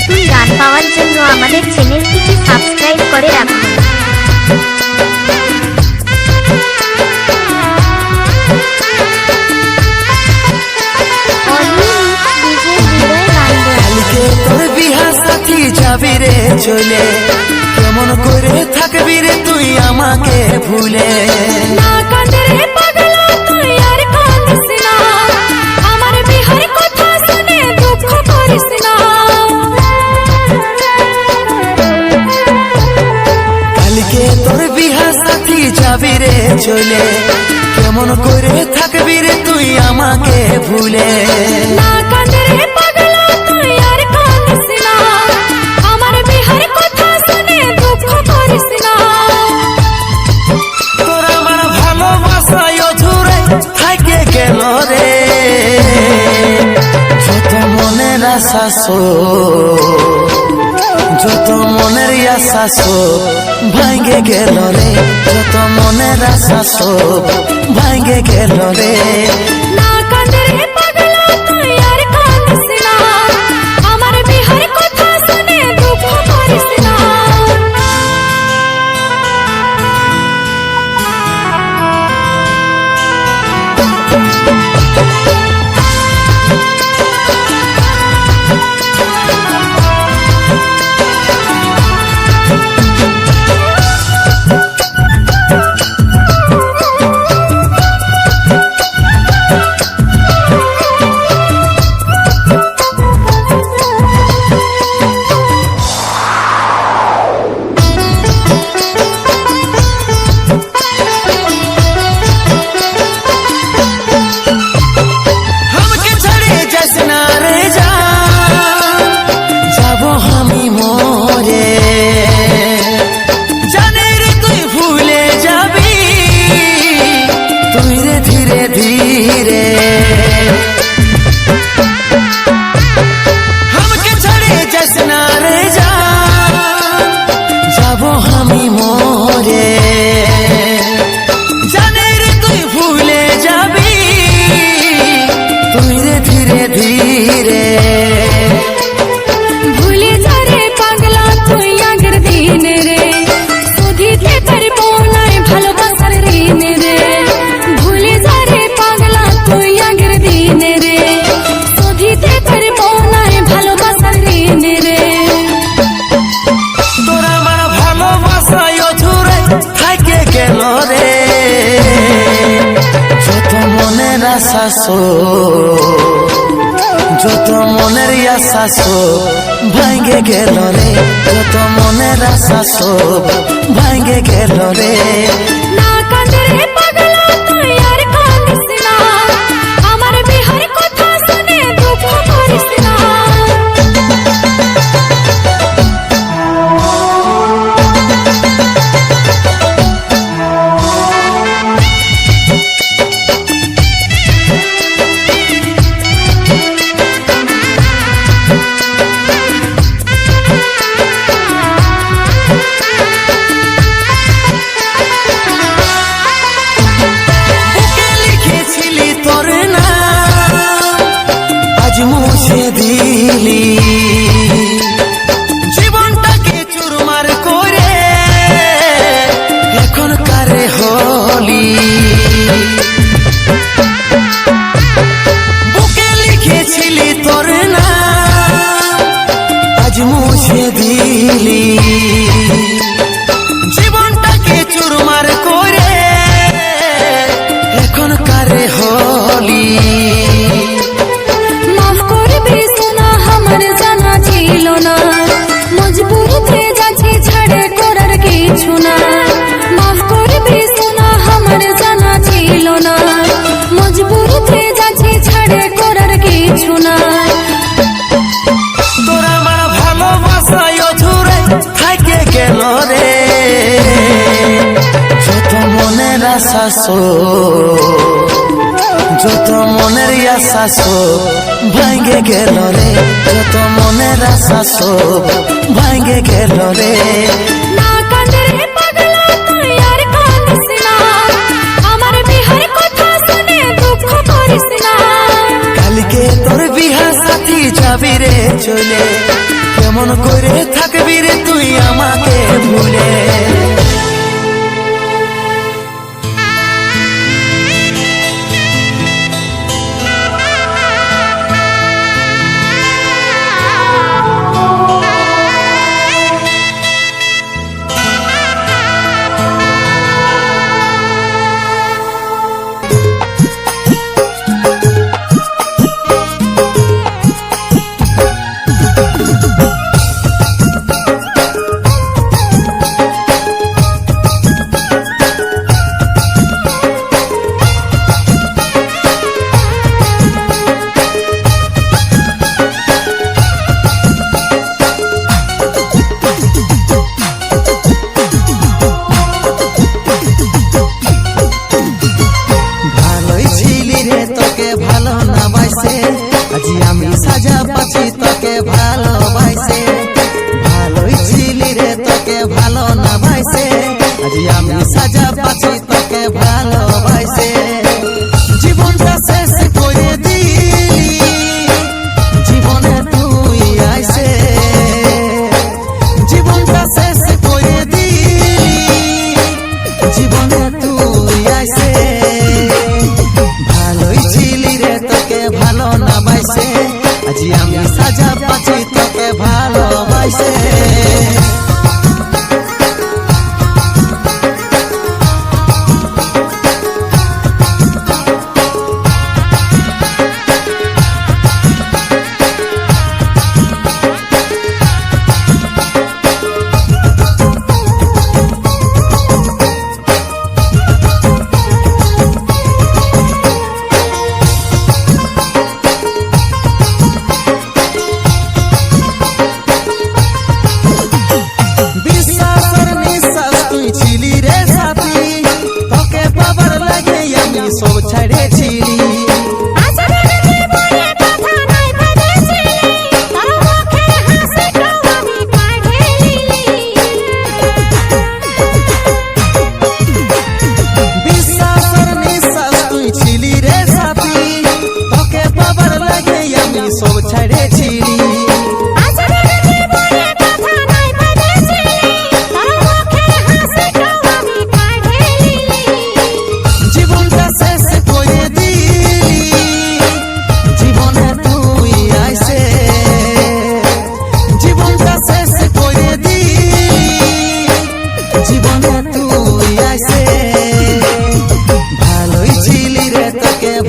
নতুন গান পাওয়ার জন্য আমাদের চ্যানেলটিকে সাবস্ক্রাইব করে রাখুন। যাবি রে চলে, কেমন করে থাকবি রে তুই আমাকে ভুলে? না কাঁদে রে পাগলা তুই আর কাঁদিস না, আমার বিহার কথা শুনে দুঃখ করিস না। কালকে তোর বিহা সাথী যাবি রে চলে, কেমন করে থাকবি রে তুই আমাকে ভুলে? না কাঁদে রে পাগলা তুই আর কাঁদিস না, আমার বিহার কথা শুনে দুঃখ করিস না। তোর আমার ভালোবাসায় অধুরে থাকে গেল রে, যত মনের আশা যত মনের আশা ভাঙ্গে গেল রে, যত মনের আশা ভাঙ্গে গেল রে। না কাঁদে রে পাগলা তুই আর কাঁদিস না, আমার বিহার কথা শুনে দুঃখ করিস না। যত মনের আশা ভাঙ্গে গেল রে, যত মনের আশা ভাঙ্গে গেল রে। না কাঁদে রে পাগলা তুই আর কাঁদিস না, আমার বিহার কথা শুনে দুঃখ করিস না। মুছে দিলি জীবনটাকে চুরমার করে, এখন কারে হলি? বুকে লিখেছিলি তোর না, আজ মুছে দিলি জীবনটাকে চুরমার করে, এখন কারে হলি? যত মনের আশা ভাঙ্গে গেল রে, যত মনের আশা ভাঙ্গে গেল রে। না কাঁদে রে পাগলা তুই আর কাঁদিস না, আমার বিহার কথা শুনে দুঃখ করিস না। কালকে তোর বিহা সাথী যাবি রে চলে, কেমন করে থাকবি রে তুই আমাকে ভুলে। ভালো না বাইসে আজি আমি সাজা পাচ্ছি তোকে ভালোবাসে। ভালোই ছিলি রে তোকে ভালো না বাইসে আজি আমি সাজা পাচ্ছি তোকে ভালোবাসে। জীবনটা শেষ করে দিলি জীবনে তুই আইসে। জীবনটা শেষ করে দিলি জীবনে তুই আইসে। ভালোই ছিলি রে তোকে ভালো না বাইসে আজি আমি সাজা পাচ্ছি তোকে ভালোবাসে। সব ছেড়েছিলি বিশ্বাসের নিঃশ্বাস তুই ছিলি রে সাথী তোকে পাবার লাগে আমি সব ছেড়েছিলি।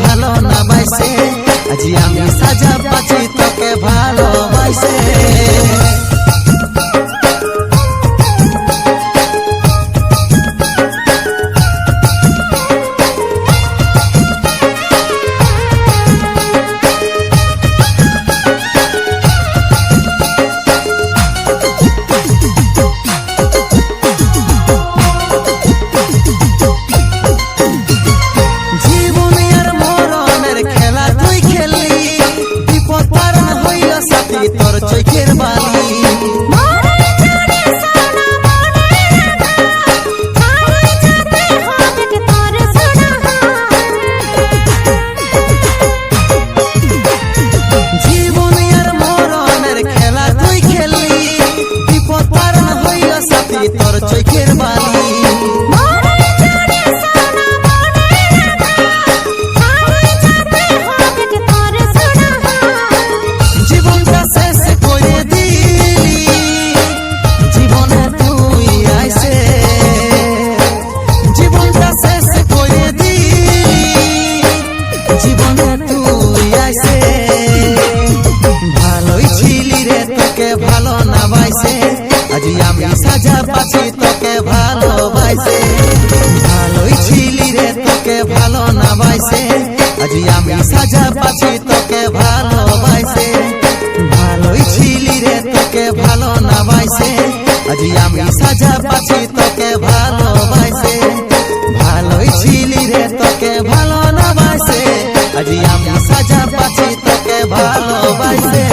ভালো না বাইসে আজি আমি সাজা পাচ্ছি তোকে ভালোবাসে। তোর চোখের বালি জীবন আর মরণের খেলা তুই খেললি বিপদ পারণ হইল সাথী তোর চোখের বালি। ভালোই ছিলি রে তোকে ভালো না বাইসে আজি আমি সাজা পাচ্ছি তোকে ভালোবাসে। ভালোই ছিলি রে তোকে ভালো না বাইসে আজি আমি সাজা পাচ্ছি তোকে ভালোবাসে। ভালোই ছিলি রে তোকে ভালো না বাইসে আজি আমি সাজা পাচ্ছি তোকে ভালোবাসে। ভালোই ছিলি রে তোকে ভালো না বাইসে আজি আমি সাজা পাচ্ছি তোকে ভালোবাসে।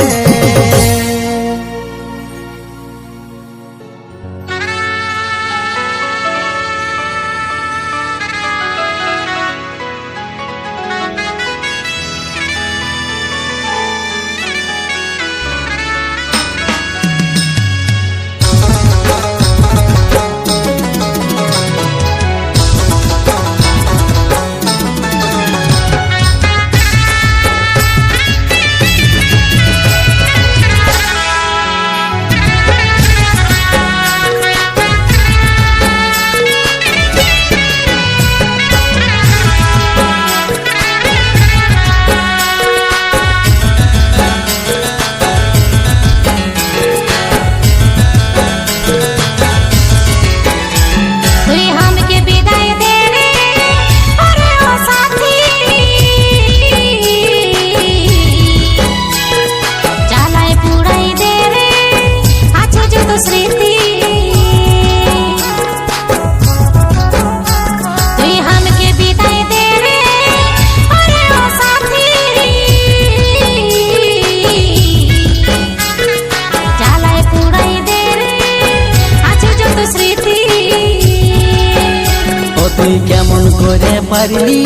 পারলি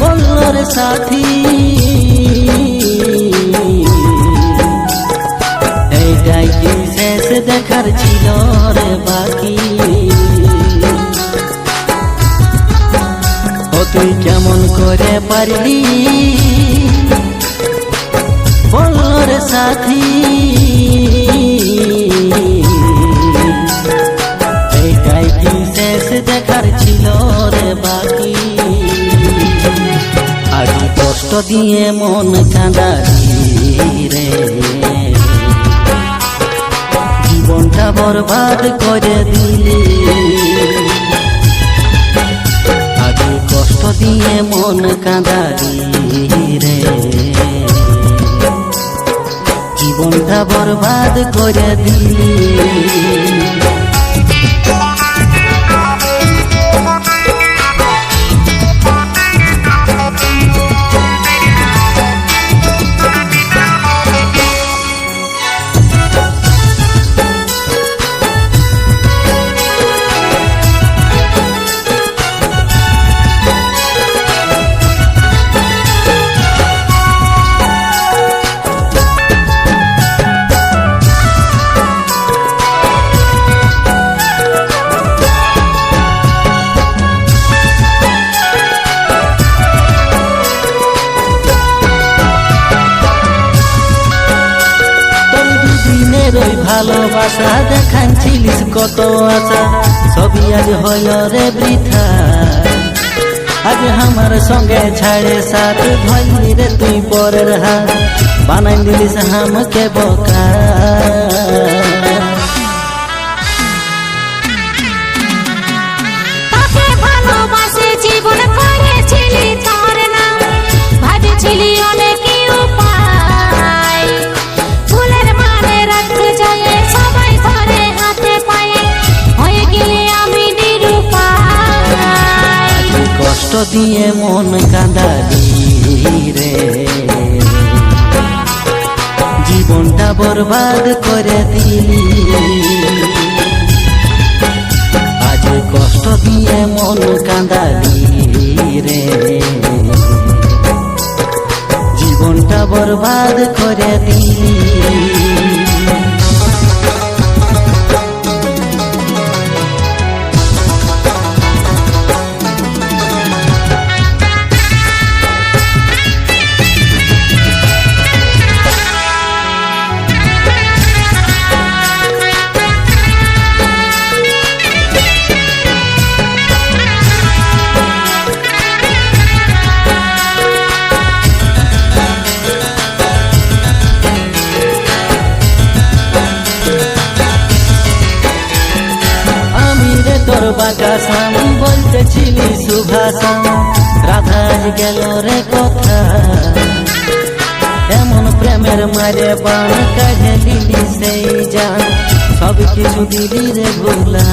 বলল রে সাথী এইটাই কি শেষ দেখার ছিল রে বাকি ও তুই কেমন করে পারলি বলল রে সাথী এইটাই কি শেষ দেখার ছিল রে বাকি আজ কষ্ট দিয়ে মন কাঁদালি রে জীবনটা বরবাদ করে দিলি আজ কষ্ট দিয়ে মন কাঁদালি রে জীবনটা বরবাদ করে দিলি ওই ভালোবাসা দেখাচ্ছিলিস কত আশা সবই আজ হইল রে বৃথা আজ আমার সঙ্গে ছাড়ে সাথ ধরলি রে তুই পরের হাত বানাই দিলিস আমাকে বোকা তাকে ভালোবাসে জীবন করেছিলি তোর নাম ভাবছিলি অনেক উপায় ফুলের মানে রাখতে যায় সবাই ধরে হাতে পায়ে হয়ে গেলে আমি নিরুপায় কষ্ট দিয়ে মন কাঁদালি রে জীবনটা বরবাদ করে দিলি আজ কষ্ট দিয়ে মন কাঁদালি রে জীবনটা বরবাদ করে দিলি তোর বাকাসাম বলতেছিলি সুভাষাম রাধা গেল রে কথা এমন প্রেমের মারে বান কাঢ়ে দিলি সেই জান সব কিছু দিলি রে ভুলা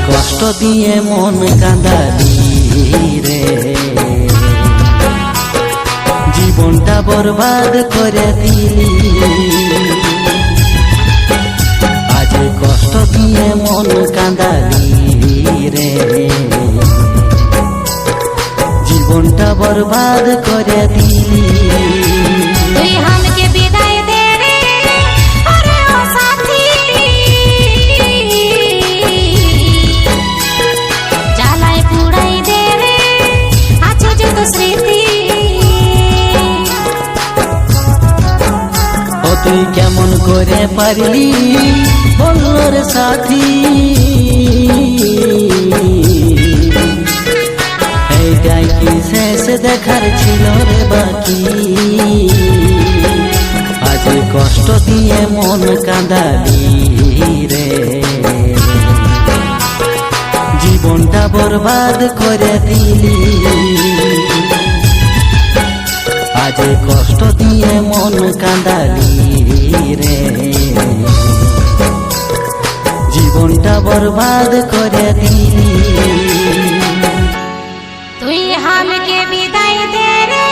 কষ্ট দিয়ে মন কাঁদালি রে জীবনটা বরবাদ করে দিলি আজ কষ্ট দিয়ে মন কাঁদালি রে জীবনটা বরবাদ করে দিলি তুই আমাকে বিদায় দে রে আরে ও সাথী জ্বালায় পুড়াই দে রে আছে যত স্মৃতি ও তুই কেমন করে পারলি বলল রে সাথী এইটাই কি শেষ দেখার ছিল রে বাকি আজ কষ্ট দিয়ে মন কাঁদালি রে জীবনটা বরবাদ করে দিলি আজ কষ্ট দিয়ে মন কাঁদালি রে জীবনটা বরবাদ করে দিলি। তুই আমাকে বিদায় দে রে